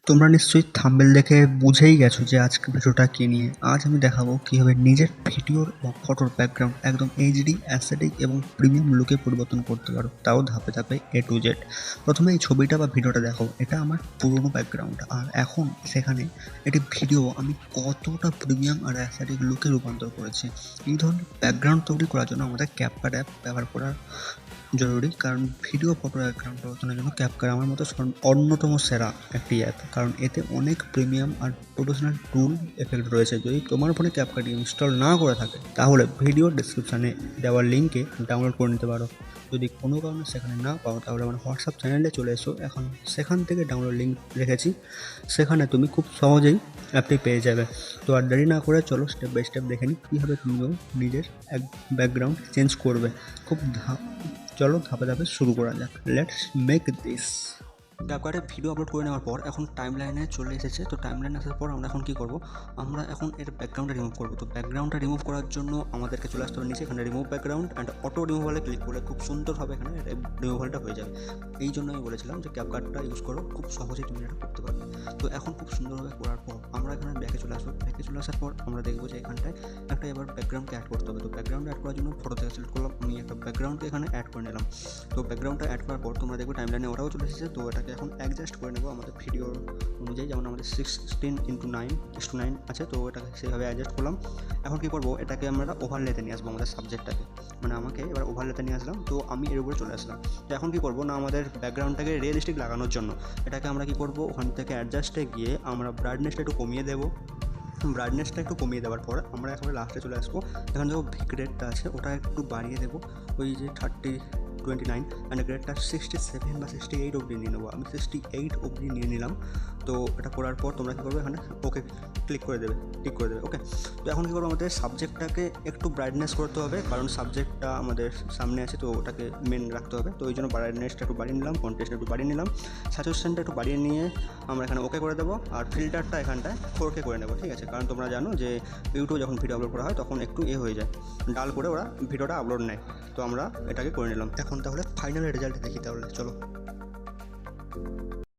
তোমরা নিশ্চয়ই থাম্বনেল দেখে বুঝেই গেছো যে আজকে ভিডিওটা কী নিয়ে। আজ আমি দেখাবো কীভাবে নিজের ভিডিওর বা ফটোর ব্যাকগ্রাউন্ড একদম এইচডি, অ্যাসথেটিক এবং প্রিমিয়াম লুকে পরিবর্তন করতে পারো, তাও ধাপে ধাপে A to Z। প্রথমে এই ছবিটা বা ভিডিওটা দেখো, এটা আমার পুরোনো ব্যাকগ্রাউন্ড, আর এখন সেখানে এটি ভিডিও আমি কতটা প্রিমিয়াম আর অ্যাসথেটিক লুকে রূপান্তর করেছি। এই ধরনের ব্যাকগ্রাউন্ড তৈরি করার জন্য আমাদের ক্যাপকাট অ্যাপ ব্যবহার করা জরুরি, কারণ ভিডিও ফটো ব্যাকগ্রাউন্ড পরিবর্তনের জন্য ক্যাপকাট আমার মতো অন্যতম সেরা একটি অ্যাপ, কারণ এতে অনেক প্রিমিয়াম আর প্রফেশনাল টুল এফেক্ট রয়েছে। যদি তোমার ফোনে ক্যাপকাট ইনস্টল না করে থাকে তাহলে ভিডিও ডিসক্রিপশানে দেওয়া লিঙ্কে ডাউনলোড করে নিতে পারো। যদি কোনো কারণে সেখানে না পাও তাহলে আমার হোয়াটসঅ্যাপ চ্যানেলে চলে এসো, এখন সেখান থেকে ডাউনলোড লিঙ্ক রেখেছি, সেখানে তুমি খুব সহজেই অ্যাপটি পেয়ে যাবে। তো আর দেরি না করে চলো স্টেপ বাই স্টেপ দেখে নিই কীভাবে তুমিও নিজের এক ব্যাকগ্রাউন্ড চেঞ্জ করবে। চলো ধাপে ধাপে শুরু করা যাক। Let's make this. ক্যাপকাটে ভিডিও আপলোড করে নেওয়ার পর এখন টাইম লাইনে চলে এসেছে। তো টাইম লাইনে আসার পর আমরা এখন কী করবো, আমরা এখন এর ব্যাকগ্রাউন্ডটা রিমুভ করবো। তো ব্যাকগ্রাউন্ডটা রিমুভ করার জন্য আমাদেরকে চলে আসতে হবে নিচে, এখানে রিমুভ ব্যাকগ্রাউন্ড অ্যান্ড অটো রিমুভালে ক্লিক করলে খুব সুন্দরভাবে এখানে রিমুভালটা হয়ে যাবে। এই জন্য আমি বলেছিলাম যে ক্যাপকাটটা ইউজ করো, খুব সহজেই তুমি এটা করতে পারবে। তো এখন খুব সুন্দরভাবে করার পর আমরা এখানে ব্যাকে চলে আসবো। ব্যাকে চলে আসার পর আমরা দেখবো যে এখানটায় একটা এবার ব্যাকগ্রাউন্ডকে অ্যাড করতে হবে। তো ব্যাকগ্রাউন্ড অ্যাড করার জন্য ফটো থেকে সিলেক্ট করলাম, আমি একটা ব্যাকগ্রাউন্ডকে এখানে অ্যাড করে নিলাম। তো ব্যাকগ্রাউন্ডটা অ্যাড করার পর তোমরা দেখবে টাইম লাইনে ওটাও চলে এসেছে। তো এটাকে এখন অ্যাডজাস্ট করে নেবো আমাদের ভিডিওর অনুযায়ী, যেমন আমাদের 16:9 আছে, তো এটাকে সেইভাবে অ্যাডজাস্ট করলাম। এখন কী করবো, এটাকে আমরা ওভারলেতে নিয়ে আসবো আমাদের সাবজেক্টটাকে, মানে আমাকে এবার ওভারলেতে নিয়ে আসলাম। তো আমি এর উপরে চলে আসলাম। তো এখন কী করবো না, আমাদের ব্যাকগ্রাউন্ডটাকে রিয়েলিস্টিক লাগানোর জন্য এটাকে আমরা কী করবো, ওখান থেকে অ্যাডজাস্টে গিয়ে আমরা ব্রাইটনেসটা একটু কমিয়ে দেবো। ব্রাইটনেসটা একটু কমিয়ে দেওয়ার পর আমরা একেবারে লাস্টে চলে আসবো। এখানে দেখো ভিক রেটটা আছে, ওটা একটু বাড়িয়ে দেবো, ওই যে 29 অ্যান্ড গ্রেডটা 67 বা 68 অবধি নিয়ে নেবো। আমি 68 অবধি নিয়ে নিলাম। তো এটা করার পর তোমরা কী করবে, এখানে ওকে টিক করে দেবে। ওকে। তো এখন কী করবো, আমাদের সাবজেক্টটাকে একটু ব্রাইটনেস করতে হবে, কারণ সাবজেক্টটা আমাদের সামনে আছে, তো ওটাকে মেন রাখতে হবে। তো ওই জন্য ব্রাইটনেসটা একটু বাড়িয়ে নিলাম, কন্ট্রাস্টটা একটু বাড়িয়ে নিলাম, স্যাচুরেশনটা একটু বাড়িয়ে নিয়ে আমরা এখানে ওকে করে দেবো। আর ফিল্টারটা এখানটায় 4K করে নেবো, ঠিক আছে? কারণ তোমরা জানো যে ইউটিউবে যখন ভিডিও আপলোড করা হয় তখন একটু হয়ে যায়, ডাল করে ওরা ভিডিওটা আপলোড নেয়। তো আমরা এটাকে করে নিলাম। এখন তাহলে ফাইনাল রেজাল্ট দেখি, তাহলে চলো।